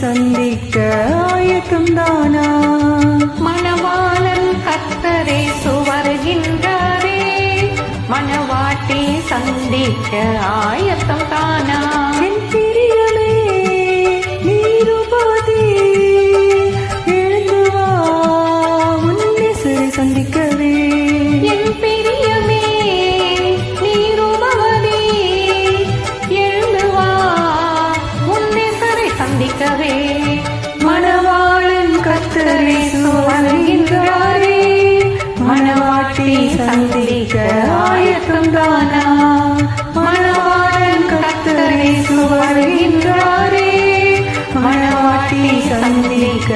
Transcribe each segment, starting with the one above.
சந்திக்க ஆயத்தம் தானா? மணவாளன் கர்த்தரேசு வருகின்றாரே, மணவாட்டி சந்திக்க ஆயத்தம் தானா? என் பிரியமே நீருபாதி எழுந்து வா உன் நேசரை சந்திக்கவே. என் பிரியமே நீருபவதி எழுந்து வா உன் நேசரை சந்திக்கவே. மணவாளன் கர்த்தரேசு வருகின்றாரே, மணவாட்டி சந்திக்க ஆயத்தம் தானா? மணவாளன் கர்த்தரேசு வருகின்றாரே, மணவாட்டி சந்திக்க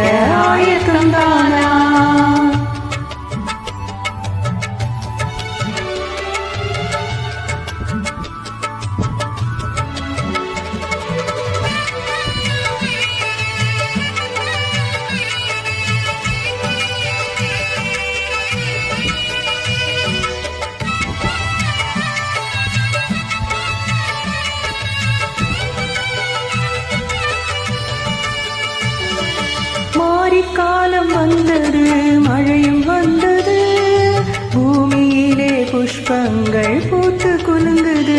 ஆயத்தம் தானா? காலம் வந்தது, மழையும் வந்தது, பூமியிலே புஷ்பங்கள் பூத்து குலுங்குது.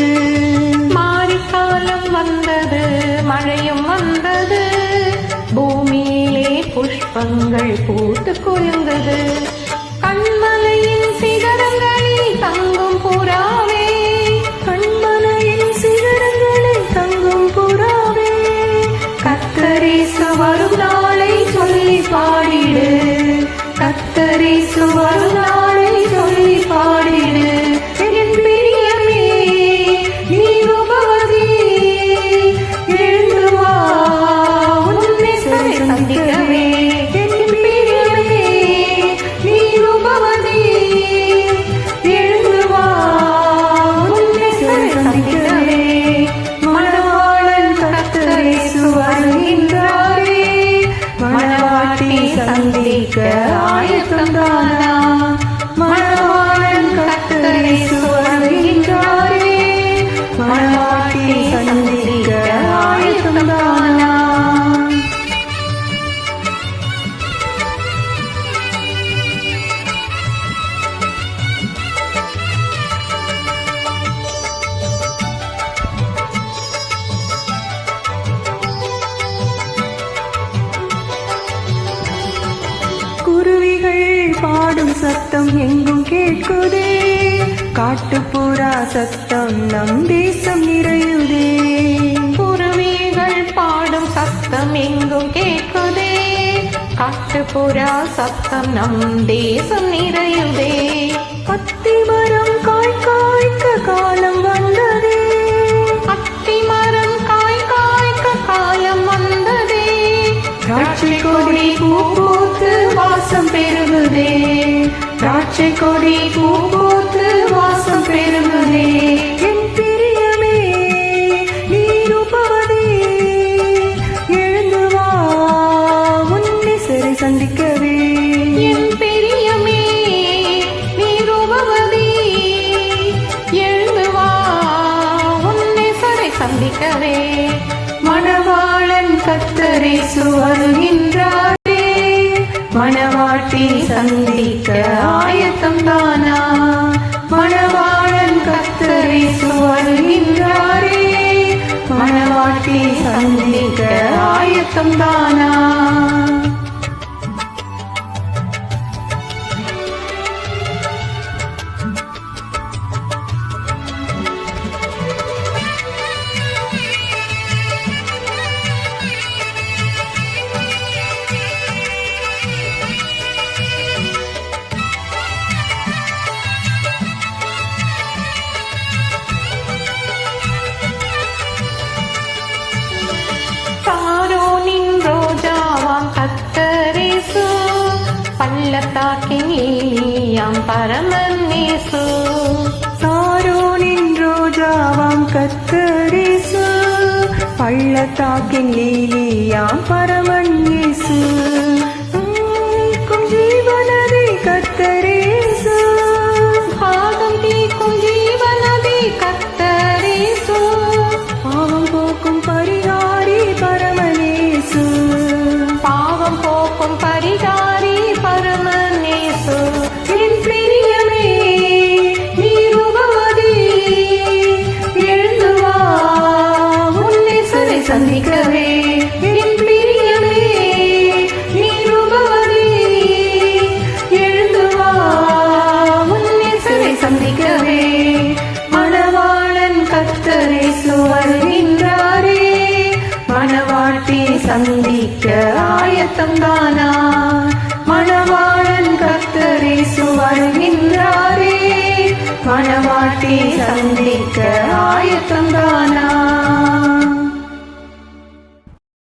மாரிக்காலம் வந்தது, மழையும் வந்தது, பூமியிலே புஷ்பங்கள் பூத்து குலுங்குது. கண்மலையின் சிகரங்களில் தங்கும் புறாவே, கண்மலையின் சிகரங்களில் தங்கும் புறாவே, கர்த்தரேசு வரும் நாளை சொல்லி பாடிடு, கர்த்தரேசு வரும் நாளை சொல்லி பாடிடு. என் பிரியமே நீருபவதி எழுந்து வா உன் நேசரை சந்திக்கவே. என் பிரியமே நீருபவதி எழுந்து வா உன் நேசரை சந்திக்கவே. மணவாளன் கர்த்தரேசு வருகின்றாரே, மணவாட்டி சந்திக்க ஆயத்தம் தானா? மணவாளன் கர்த்தரேசு வருகின்றாரே, மணவாட்டி சந்திக்க ஆயத்தம் தானா? குருவிகள் பாடும் சத்தம் எங்கும் கேட்குதே, காட்டுப்புறா சத்தம் நம் தேசம் நிறையுதே. குருவிகள் பாடும் சத்தம் எங்கும் கேட்குதே, காட்டுப்புறா சத்தம் நம் தேசம் நிறையுதே. அத்திமரம் காய் காய்க்க காலம் வந்ததே, அத்திமரம் காய் காய்க்க காலம் வந்ததே. திராட்சை கொடி பூ பூத்து வாசம் பெருகுதே, திராட்சை கொடி பூ பூத்து வாசம் பெருகுதே. என் பிரியமே நீருபவதி எழுந்து வா உன் நேசரை சந்திக்கவே. என் பிரியமே நீருபவதி எழுந்து வா உன் நேசரை சந்திக்கவே. மணவாளன் கர்த்தரேசு வருகின்றாரே, மணவாட்டி சந்திக்க ஆயத்தம் தானா? மணவாளன் கர்த்தரேசு வருகின்றாரே, மணவாட்டி சந்திக்க ஆயத்தம் தானா? பள்ளத்தாக்கின் லீலியாம் பரமன் இயேசு. சாரோனின் ரோஜாவாம் கர்த்தரேசு, பள்ளத்தாக்கின் லீலியாம் பரமன் இயேசு. ஜீவனதி கர்த்தரேசு, பாகம் தீர்க்கும் ஜீவனதி கர்த்தரேசு. பாவம் போக்கும் பரிகாரி பரமனேசு. மணவாட்டி சந்திக்க ஆயத்தந்தானா